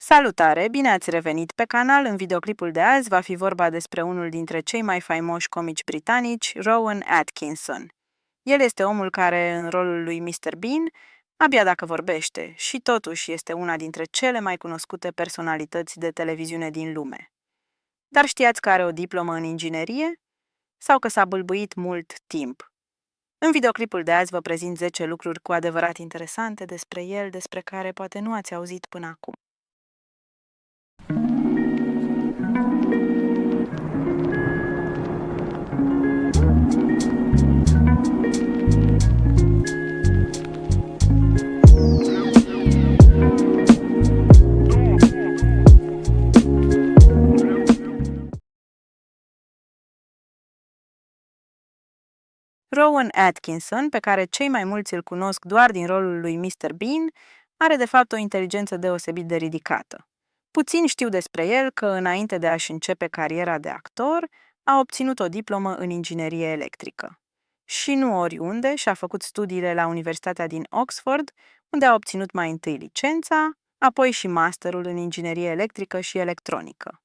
Salutare! Bine ați revenit pe canal! În videoclipul de azi va fi vorba despre unul dintre cei mai faimoși comici britanici, Rowan Atkinson. El este omul care, în rolul lui Mr. Bean, abia dacă vorbește și totuși este una dintre cele mai cunoscute personalități de televiziune din lume. Dar știați că are o diplomă în inginerie? Sau că s-a bâlbâit mult timp? În videoclipul de azi vă prezint 10 lucruri cu adevărat interesante despre el, despre care poate nu ați auzit până acum. Rowan Atkinson, pe care cei mai mulți îl cunosc doar din rolul lui Mr. Bean, are de fapt o inteligență deosebit de ridicată. Puțin știu despre el că, înainte de a-și începe cariera de actor, a obținut o diplomă în inginerie electrică. Și nu oriunde, și-a făcut studiile la Universitatea din Oxford, unde a obținut mai întâi licența, apoi și masterul în inginerie electrică și electronică.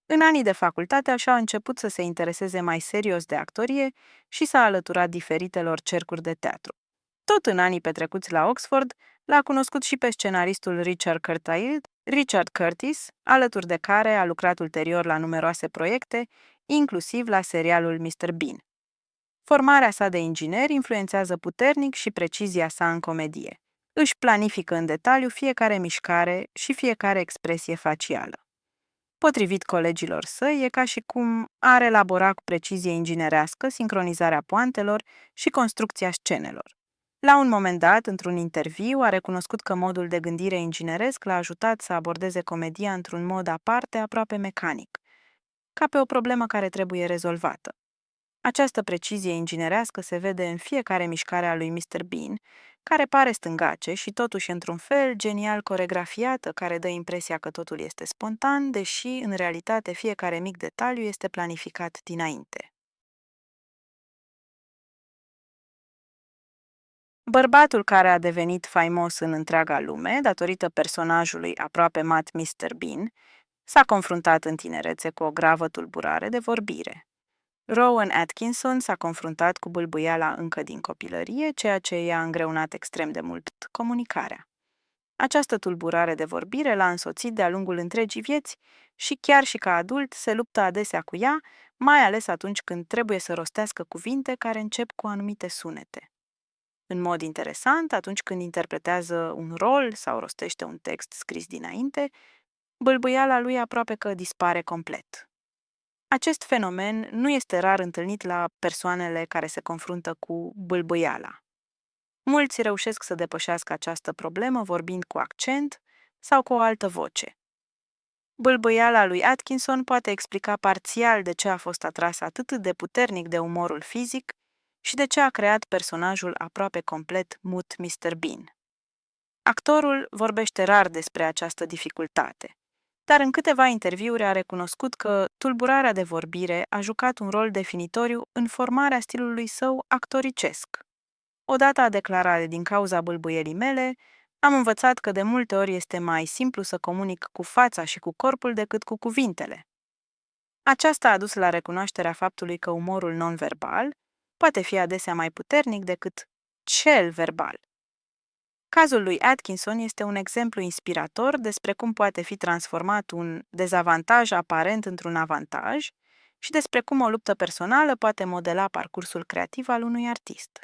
În anii de facultate așa a început să se intereseze mai serios de actorie și s-a alăturat diferitelor cercuri de teatru. Tot în anii petrecuți la Oxford, l-a cunoscut și pe scenaristul Richard Curtis, alături de care a lucrat ulterior la numeroase proiecte, inclusiv la serialul Mr. Bean. Formarea sa de inginer influențează puternic și precizia sa în comedie. Își planifică în detaliu fiecare mișcare și fiecare expresie facială. Potrivit colegilor săi, e ca și cum ar elabora cu precizie inginerească sincronizarea poantelor și construcția scenelor. La un moment dat, într-un interviu, a recunoscut că modul de gândire ingineresc l-a ajutat să abordeze comedia într-un mod aparte, aproape mecanic, ca pe o problemă care trebuie rezolvată. Această precizie inginerească se vede în fiecare mișcare a lui Mr. Bean, care pare stângace și totuși într-un fel genial coregrafiată, care dă impresia că totul este spontan, deși în realitate fiecare mic detaliu este planificat dinainte. Bărbatul care a devenit faimos în întreaga lume, datorită personajului aproape mat Mr. Bean, s-a confruntat în tinerețe cu o gravă tulburare de vorbire. Rowan Atkinson s-a confruntat cu bâlbâiala încă din copilărie, ceea ce i-a îngreunat extrem de mult comunicarea. Această tulburare de vorbire l-a însoțit de-a lungul întregii vieți și chiar și ca adult se luptă adesea cu ea, mai ales atunci când trebuie să rostească cuvinte care încep cu anumite sunete. În mod interesant, atunci când interpretează un rol sau rostește un text scris dinainte, bâlbâiala lui aproape că dispare complet. Acest fenomen nu este rar întâlnit la persoanele care se confruntă cu bâlbâiala. Mulți reușesc să depășească această problemă vorbind cu accent sau cu o altă voce. Bâlbâiala lui Atkinson poate explica parțial de ce a fost atras atât de puternic de umorul fizic și de ce a creat personajul aproape complet mut Mr. Bean. Actorul vorbește rar despre această dificultate, dar în câteva interviuri a recunoscut că tulburarea de vorbire a jucat un rol definitoriu în formarea stilului său actoricesc. Odată a declarat: din cauza bâlbâielii mele, am învățat că de multe ori este mai simplu să comunic cu fața și cu corpul decât cu cuvintele. Aceasta a dus la recunoașterea faptului că umorul non-verbal poate fi adesea mai puternic decât cel verbal. Cazul lui Atkinson este un exemplu inspirator despre cum poate fi transformat un dezavantaj aparent într-un avantaj și despre cum o luptă personală poate modela parcursul creativ al unui artist.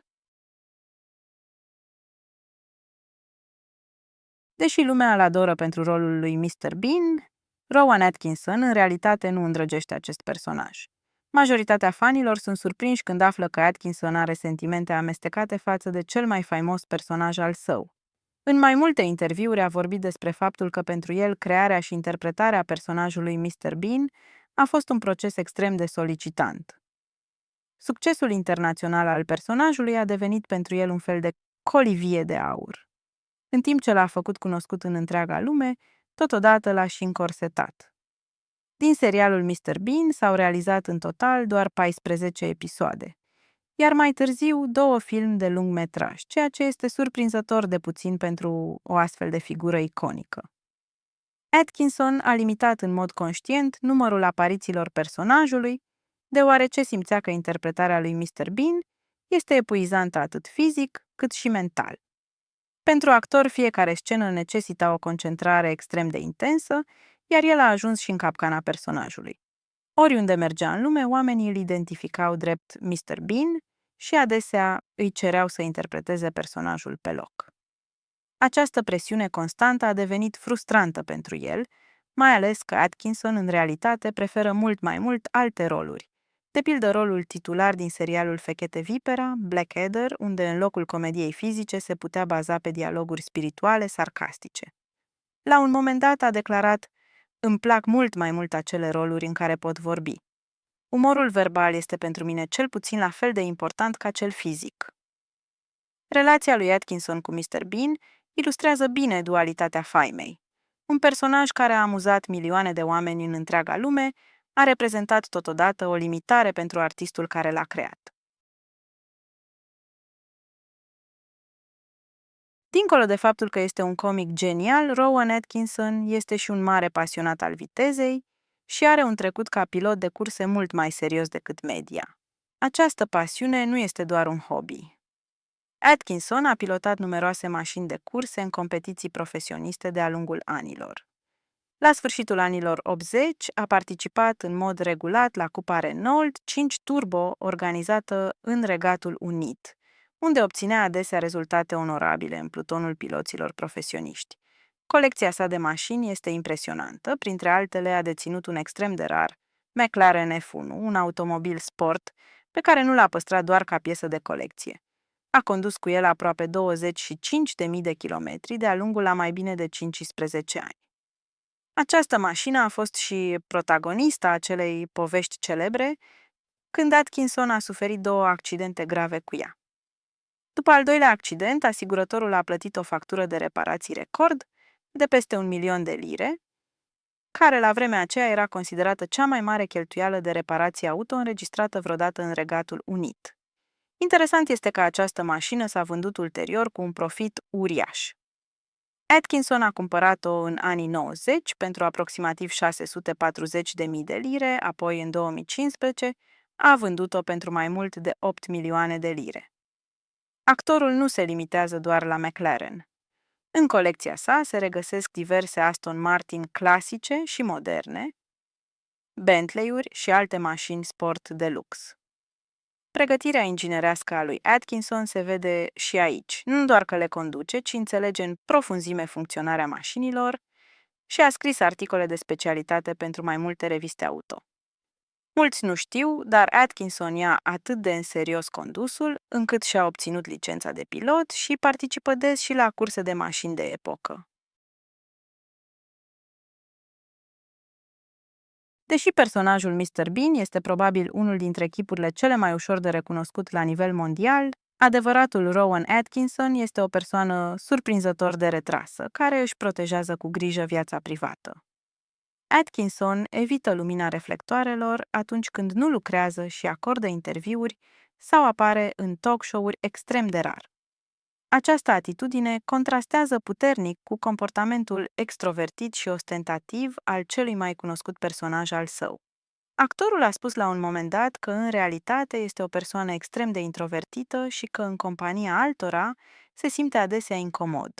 Deși lumea îl adoră pentru rolul lui Mr. Bean, Rowan Atkinson în realitate nu îndrăgește acest personaj. Majoritatea fanilor sunt surprinși când află că Atkinson are sentimente amestecate față de cel mai faimos personaj al său. În mai multe interviuri a vorbit despre faptul că pentru el crearea și interpretarea personajului Mr. Bean a fost un proces extrem de solicitant. Succesul internațional al personajului a devenit pentru el un fel de colivie de aur. În timp ce l-a făcut cunoscut în întreaga lume, totodată l-a și încorsetat. Din serialul Mr. Bean s-au realizat în total doar 14 episoade, iar mai târziu 2 filme de lungmetraj, ceea ce este surprinzător de puțin pentru o astfel de figură iconică. Atkinson a limitat în mod conștient numărul aparițiilor personajului, deoarece simțea că interpretarea lui Mr. Bean este epuizantă atât fizic cât și mental. Pentru actor, fiecare scenă necesita o concentrare extrem de intensă, iar el a ajuns și în capcana personajului. Oriunde mergea în lume, oamenii îl identificau drept Mr. Bean și adesea îi cereau să interpreteze personajul pe loc. Această presiune constantă a devenit frustrantă pentru el, mai ales că Atkinson în realitate preferă mult mai mult alte roluri, de pildă rolul titular din serialul Fechete Vipera, Blackadder, unde în locul comediei fizice se putea baza pe dialoguri spirituale sarcastice. La un moment dat a declarat: "Îmi plac mult mai mult acele roluri în care pot vorbi. Umorul verbal este pentru mine cel puțin la fel de important ca cel fizic." Relația lui Atkinson cu Mr. Bean ilustrează bine dualitatea faimei. Un personaj care a amuzat milioane de oameni în întreaga lume a reprezentat totodată o limitare pentru artistul care l-a creat. Dincolo de faptul că este un comic genial, Rowan Atkinson este și un mare pasionat al vitezei și are un trecut ca pilot de curse mult mai serios decât media. Această pasiune nu este doar un hobby. Atkinson a pilotat numeroase mașini de curse în competiții profesioniste de-a lungul anilor. La sfârșitul anilor 80 a participat în mod regulat la Cupa Renault 5 Turbo organizată în Regatul Unit, unde obținea adesea rezultate onorabile în plutonul piloților profesioniști. Colecția sa de mașini este impresionantă, printre altele a deținut un extrem de rar McLaren F1, un automobil sport pe care nu l-a păstrat doar ca piesă de colecție. A condus cu el aproape 25.000 de kilometri de-a lungul a mai bine de 15 ani. Această mașină a fost și protagonista acelei povești celebre, când Atkinson a suferit 2 accidente grave cu ea. După al doilea accident, asigurătorul a plătit o factură de reparații record de peste 1.000.000 de lire, care la vremea aceea era considerată cea mai mare cheltuială de reparație auto înregistrată vreodată în Regatul Unit. Interesant este că această mașină s-a vândut ulterior cu un profit uriaș. Atkinson a cumpărat-o în anii 90 pentru aproximativ 640.000 de lire, apoi în 2015 a vândut-o pentru mai mult de 8 milioane de lire. Actorul nu se limitează doar la McLaren. În colecția sa se regăsesc diverse Aston Martin clasice și moderne, Bentley-uri și alte mașini sport de lux. Pregătirea inginerească a lui Atkinson se vede și aici, nu doar că le conduce, ci înțelege în profunzime funcționarea mașinilor și a scris articole de specialitate pentru mai multe reviste auto. Mulți nu știu, dar Atkinson ia atât de în serios condusul, încât și-a obținut licența de pilot și participă des și la curse de mașini de epocă. Deși personajul Mr. Bean este probabil unul dintre chipurile cele mai ușor de recunoscut la nivel mondial, adevăratul Rowan Atkinson este o persoană surprinzător de retrasă, care își protejează cu grijă viața privată. Atkinson evită lumina reflectoarelor atunci când nu lucrează și acordă interviuri sau apare în talk show-uri extrem de rar. Această atitudine contrastează puternic cu comportamentul extrovertit și ostentativ al celui mai cunoscut personaj al său. Actorul a spus la un moment dat că în realitate este o persoană extrem de introvertită și că în compania altora se simte adesea incomod.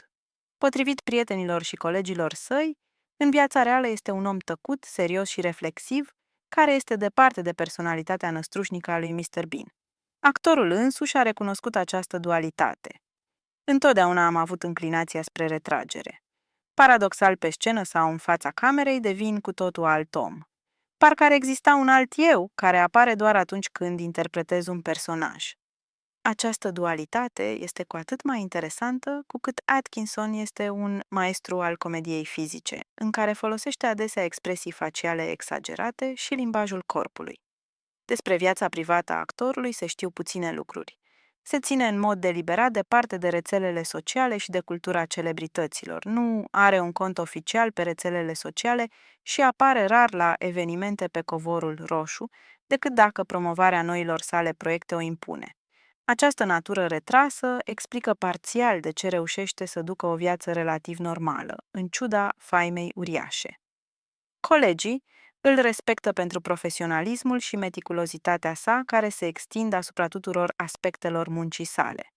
Potrivit prietenilor și colegilor săi, în viața reală este un om tăcut, serios și reflexiv, care este departe de personalitatea năstrușnică a lui Mr. Bean. Actorul însuși a recunoscut această dualitate. Întotdeauna am avut înclinația spre retragere. Paradoxal, pe scenă sau în fața camerei devin cu totul alt om. Parcă ar exista un alt eu care apare doar atunci când interpretez un personaj. Această dualitate este cu atât mai interesantă cu cât Atkinson este un maestru al comediei fizice, în care folosește adesea expresii faciale exagerate și limbajul corpului. Despre viața privată a actorului se știu puține lucruri. Se ține în mod deliberat departe de rețelele sociale și de cultura celebrităților. Nu are un cont oficial pe rețelele sociale și apare rar la evenimente pe covorul roșu, decât dacă promovarea noilor sale proiecte o impune. Această natură retrasă explică parțial de ce reușește să ducă o viață relativ normală, în ciuda faimei uriașe. Colegii îl respectă pentru profesionalismul și meticulozitatea sa, care se extind asupra tuturor aspectelor muncii sale.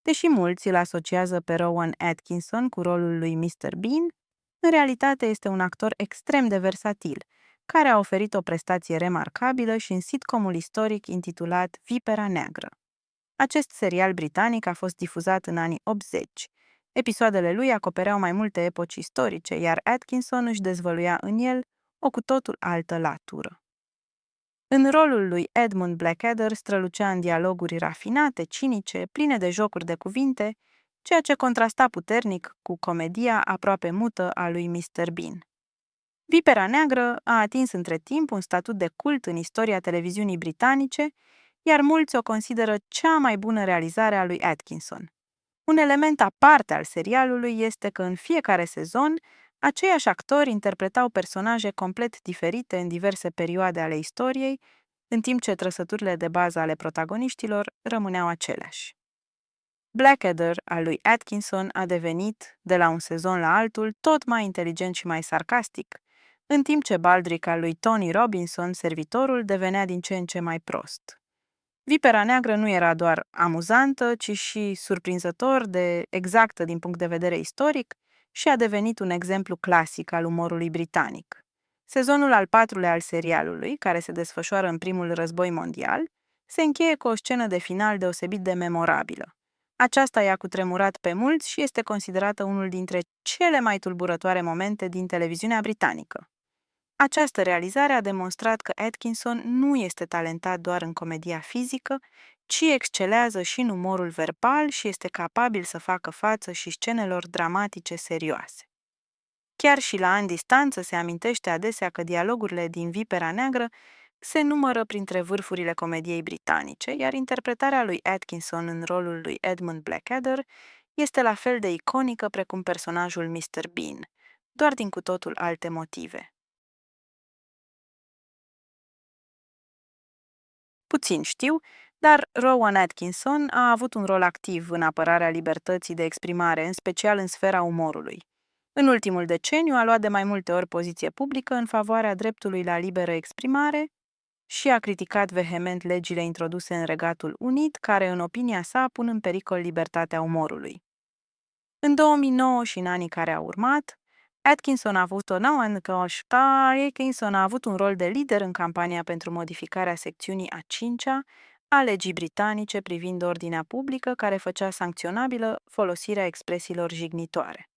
Deși mulți îl asociază pe Rowan Atkinson cu rolul lui Mr. Bean, în realitate este un actor extrem de versatil, care a oferit o prestație remarcabilă și în sitcomul istoric intitulat Vipera Neagră. Acest serial britanic a fost difuzat în anii 80. Episoadele lui acopereau mai multe epoci istorice, iar Atkinson își dezvăluia în el o cu totul altă latură. În rolul lui Edmund Blackadder strălucea în dialoguri rafinate, cinice, pline de jocuri de cuvinte, ceea ce contrasta puternic cu comedia aproape mută a lui Mr. Bean. Vipera Neagră a atins între timp un statut de cult în istoria televiziunii britanice, iar mulți o consideră cea mai bună realizare a lui Atkinson. Un element aparte al serialului este că în fiecare sezon, aceiași actori interpretau personaje complet diferite în diverse perioade ale istoriei, în timp ce trăsăturile de bază ale protagoniștilor rămâneau aceleași. Blackadder al lui Atkinson a devenit, de la un sezon la altul, tot mai inteligent și mai sarcastic, în timp ce Baldric al lui Tony Robinson, servitorul, devenea din ce în ce mai prost. Vipera Neagră nu era doar amuzantă, ci și surprinzător de exactă din punct de vedere istoric și a devenit un exemplu clasic al umorului britanic. Sezonul al patrulea al serialului, care se desfășoară în primul război mondial, se încheie cu o scenă de final deosebit de memorabilă. Aceasta i-a cutremurat pe mulți și este considerată unul dintre cele mai tulburătoare momente din televiziunea britanică. Această realizare a demonstrat că Atkinson nu este talentat doar în comedia fizică, ci excelează și în umorul verbal și este capabil să facă față și scenelor dramatice serioase. Chiar și la ani distanță se amintește adesea că dialogurile din Vipera Neagră se numără printre vârfurile comediei britanice, iar interpretarea lui Atkinson în rolul lui Edmund Blackadder este la fel de iconică precum personajul Mr. Bean, doar din cu totul alte motive. Puțin știu, dar Rowan Atkinson a avut un rol activ în apărarea libertății de exprimare, în special în sfera umorului. În ultimul deceniu a luat de mai multe ori poziție publică în favoarea dreptului la liberă exprimare și a criticat vehement legile introduse în Regatul Unit, care, în opinia sa, pun în pericol libertatea umorului. În 2009 și în anii care au urmat, Atkinson a avut un rol de lider în campania pentru modificarea secțiunii a 5-a a legii britanice privind ordinea publică, care făcea sancționabilă folosirea expresiilor jignitoare.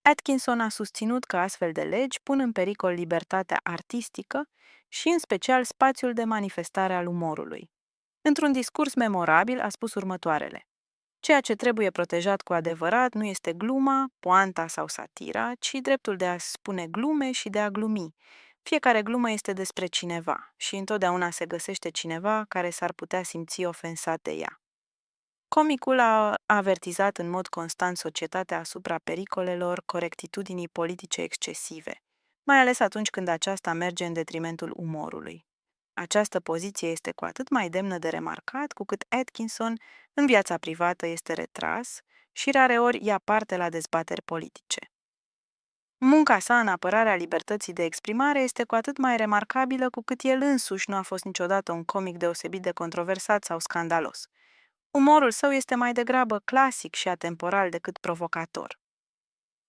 Atkinson a susținut că astfel de legi pun în pericol libertatea artistică și, în special, spațiul de manifestare al umorului. Într-un discurs memorabil a spus următoarele: ceea ce trebuie protejat cu adevărat nu este gluma, poanta sau satira, ci dreptul de a spune glume și de a glumi. Fiecare glumă este despre cineva și întotdeauna se găsește cineva care s-ar putea simți ofensat de ea. Comicul a avertizat în mod constant societatea asupra pericolelor corectitudinii politice excesive, mai ales atunci când aceasta merge în detrimentul umorului. Această poziție este cu atât mai demnă de remarcat cu cât Atkinson, în viața privată, este retras și rareori ia parte la dezbateri politice. Munca sa în apărarea libertății de exprimare este cu atât mai remarcabilă cu cât el însuși nu a fost niciodată un comic deosebit de controversat sau scandalos. Umorul său este mai degrabă clasic și atemporal decât provocator.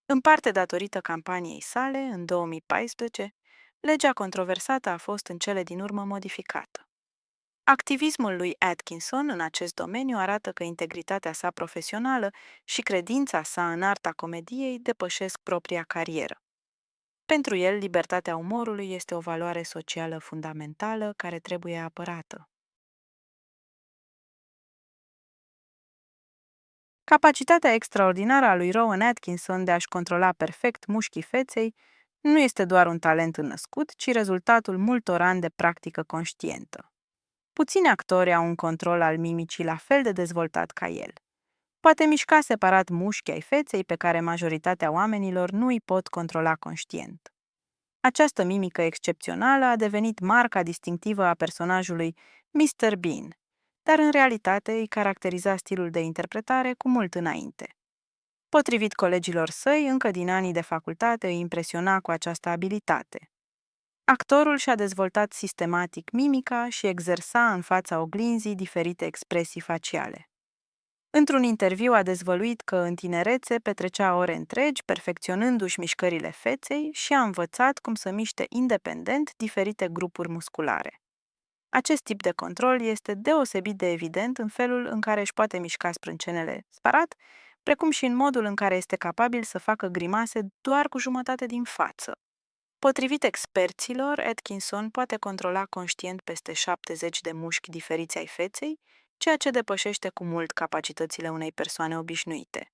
În parte datorită campaniei sale, în 2014, legea controversată a fost în cele din urmă modificată. Activismul lui Atkinson în acest domeniu arată că integritatea sa profesională și credința sa în arta comediei depășesc propria carieră. Pentru el, libertatea umorului este o valoare socială fundamentală care trebuie apărată. Capacitatea extraordinară a lui Rowan Atkinson de a-și controla perfect mușchii feței nu este doar un talent înnăscut, ci rezultatul multor ani de practică conștientă. Puțini actori au un control al mimicii la fel de dezvoltat ca el. Poate mișca separat mușchii ai feței pe care majoritatea oamenilor nu îi pot controla conștient. Această mimică excepțională a devenit marca distinctivă a personajului Mr. Bean, dar în realitate îi caracteriza stilul de interpretare cu mult înainte. Potrivit colegilor săi, încă din anii de facultate îi impresiona cu această abilitate. Actorul și-a dezvoltat sistematic mimica și exersa în fața oglinzii diferite expresii faciale. Într-un interviu a dezvăluit că în tinerețe petrecea ore întregi perfecționându-și mișcările feței și a învățat cum să miște independent diferite grupuri musculare. Acest tip de control este deosebit de evident în felul în care își poate mișca sprâncenele sparat, precum și în modul în care este capabil să facă grimase doar cu jumătate din față. Potrivit experților, Atkinson poate controla conștient peste 70 de mușchi diferiți ai feței, ceea ce depășește cu mult capacitățile unei persoane obișnuite.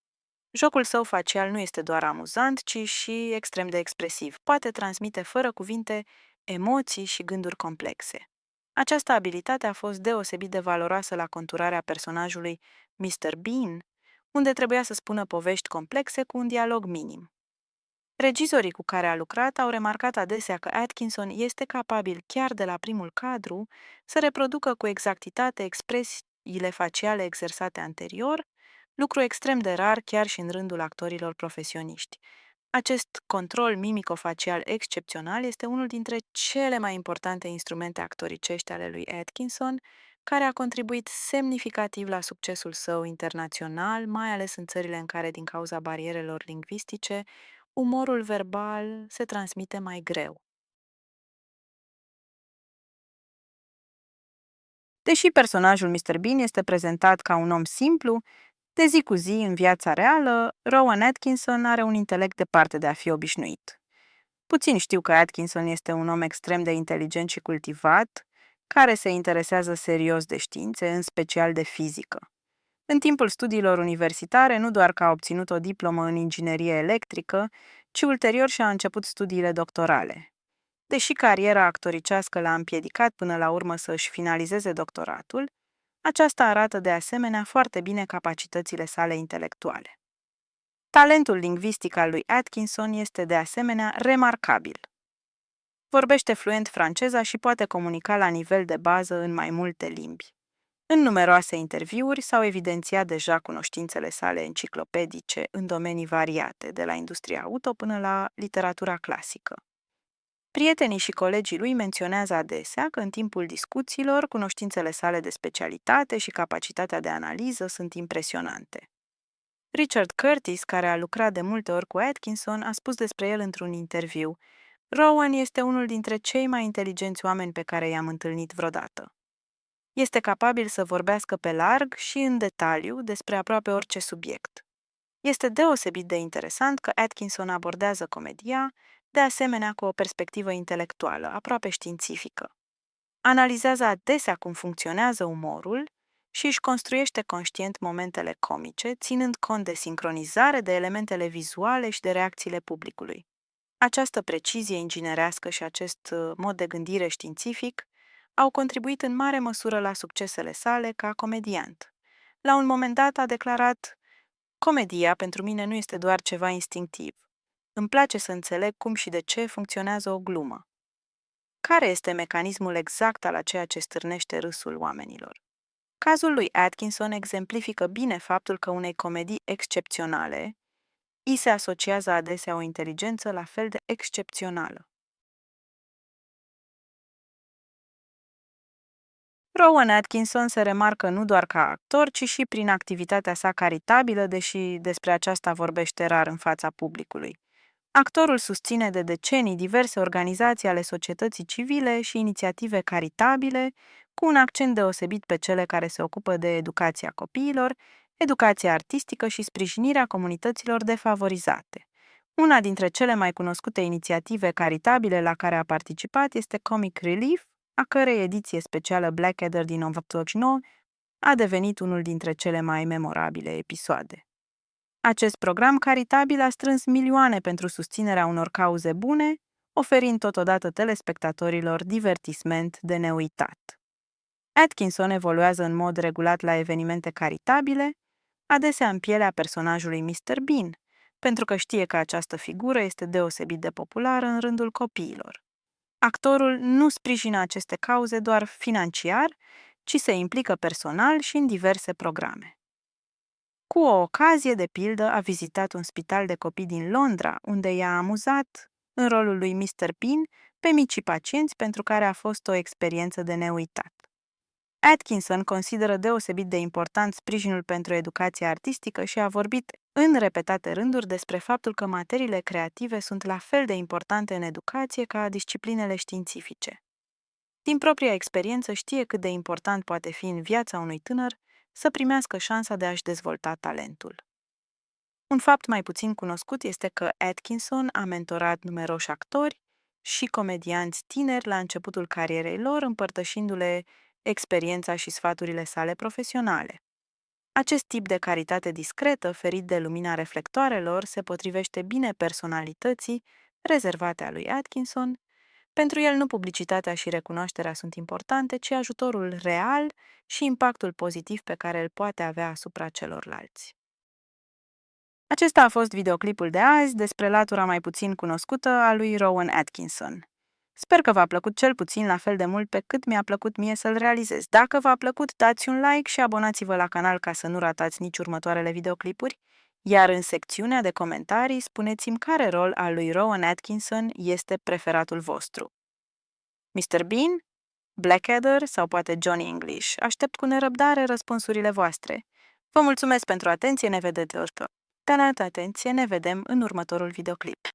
Jocul său facial nu este doar amuzant, ci și extrem de expresiv. Poate transmite fără cuvinte emoții și gânduri complexe. Această abilitate a fost deosebit de valoroasă la conturarea personajului Mr. Bean, unde trebuia să spună povești complexe cu un dialog minim. Regizorii cu care a lucrat au remarcat adesea că Atkinson este capabil, chiar de la primul cadru, să reproducă cu exactitate expresiile faciale exersate anterior, lucru extrem de rar chiar și în rândul actorilor profesioniști. Acest control mimico-facial excepțional este unul dintre cele mai importante instrumente actoricești ale lui Atkinson, care a contribuit semnificativ la succesul său internațional, mai ales în țările în care, din cauza barierelor lingvistice, umorul verbal se transmite mai greu. Deși personajul Mr. Bean este prezentat ca un om simplu, de zi cu zi, în viața reală, Rowan Atkinson are un intelect departe de a fi obișnuit. Puțin știu că Atkinson este un om extrem de inteligent și cultivat, care se interesează serios de științe, în special de fizică. În timpul studiilor universitare, nu doar că a obținut o diplomă în inginerie electrică, ci ulterior și-a început studiile doctorale. Deși cariera actoricească l-a împiedicat până la urmă să își finalizeze doctoratul, aceasta arată de asemenea foarte bine capacitățile sale intelectuale. Talentul lingvistic al lui Atkinson este de asemenea remarcabil. Vorbește fluent franceza și poate comunica la nivel de bază în mai multe limbi. În numeroase interviuri s-au evidențiat deja cunoștințele sale enciclopedice în domenii variate, de la industria auto până la literatura clasică. Prietenii și colegii lui menționează adesea că în timpul discuțiilor, cunoștințele sale de specialitate și capacitatea de analiză sunt impresionante. Richard Curtis, care a lucrat de multe ori cu Atkinson, a spus despre el într-un interviu: Rowan este unul dintre cei mai inteligenți oameni pe care i-am întâlnit vreodată. Este capabil să vorbească pe larg și în detaliu despre aproape orice subiect. Este deosebit de interesant că Atkinson abordează comedia, de asemenea cu o perspectivă intelectuală, aproape științifică. Analizează adesea cum funcționează umorul și își construiește conștient momentele comice, ținând cont de sincronizare, de elementele vizuale și de reacțiile publicului. Această precizie inginerească și acest mod de gândire științific au contribuit în mare măsură la succesele sale ca comediant. La un moment dat a declarat: Comedia pentru mine nu este doar ceva instinctiv. Îmi place să înțeleg cum și de ce funcționează o glumă. Care este mecanismul exact al a ceea ce stârnește râsul oamenilor? Cazul lui Atkinson exemplifică bine faptul că unei comedii excepționale îi se asociază adesea o inteligență la fel de excepțională. Rowan Atkinson se remarcă nu doar ca actor, ci și prin activitatea sa caritabilă, deși despre aceasta vorbește rar în fața publicului. Actorul susține de decenii diverse organizații ale societății civile și inițiative caritabile, cu un accent deosebit pe cele care se ocupă de educația copiilor, educația artistică și sprijinirea comunităților defavorizate. Una dintre cele mai cunoscute inițiative caritabile la care a participat este Comic Relief, a cărei ediție specială Blackadder din 1989 a devenit unul dintre cele mai memorabile episoade. Acest program caritabil a strâns milioane pentru susținerea unor cauze bune, oferind totodată telespectatorilor divertisment de neuitat. Atkinson evoluează în mod regulat la evenimente caritabile, adesea în pielea personajului Mr. Bean, pentru că știe că această figură este deosebit de populară în rândul copiilor. Actorul nu sprijină aceste cauze doar financiar, ci se implică personal și în diverse programe. Cu o ocazie, de pildă, a vizitat un spital de copii din Londra, unde i-a amuzat, în rolul lui Mr. Bean, pe micii pacienți, pentru care a fost o experiență de neuitat. Atkinson consideră deosebit de important sprijinul pentru educația artistică și a vorbit în repetate rânduri despre faptul că materiile creative sunt la fel de importante în educație ca disciplinele științifice. Din propria experiență știe cât de important poate fi în viața unui tânăr să primească șansa de a-și dezvolta talentul. Un fapt mai puțin cunoscut este că Atkinson a mentorat numeroși actori și comedianți tineri la începutul carierei lor, împărtășindu-le experiența și sfaturile sale profesionale. Acest tip de caritate discretă, ferit de lumina reflectoarelor, se potrivește bine personalității rezervate a lui Atkinson. Pentru el nu publicitatea și recunoașterea sunt importante, ci ajutorul real și impactul pozitiv pe care îl poate avea asupra celorlalți. Acesta a fost videoclipul de azi despre latura mai puțin cunoscută a lui Rowan Atkinson. Sper că v-a plăcut cel puțin la fel de mult pe cât mi-a plăcut mie să-l realizez. Dacă v-a plăcut, dați un like și abonați-vă la canal ca să nu ratați nici următoarele videoclipuri, iar în secțiunea de comentarii spuneți-mi care rol al lui Rowan Atkinson este preferatul vostru. Mr. Bean, Blackadder sau poate Johnny English? Aștept cu nerăbdare răspunsurile voastre. Vă mulțumesc pentru atenție, ne vedem în următorul videoclip.